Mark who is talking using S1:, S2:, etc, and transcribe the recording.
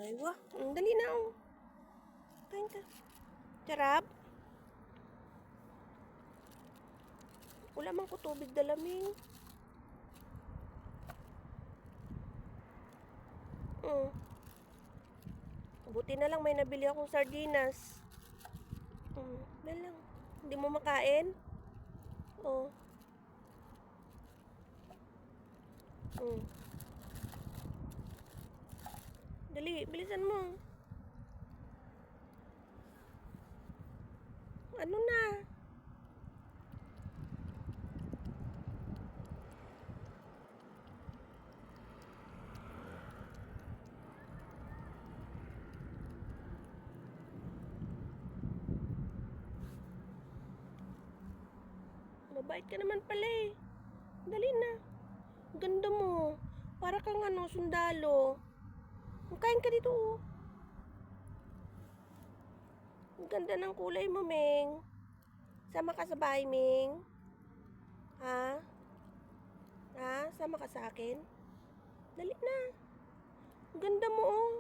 S1: Ay, wah. Dali na, oh. Kain ka. Sarap. Wala man ko tubig dalaming. Buti na lang may nabili akong sardinas. Dali lang. Hindi mo makain? Oh. Dali, bilisan mo. Ano na? Mabait ka naman pala eh. Dali na. Ganda mo. Para kang sundalo. Kain ka dito. Oh. Ang ganda ng kulay mo, Ming. Sama ka sa bahay, Ming. Ha? Ha? Sama ka sa akin? Dali na. Ang ganda mo, oh.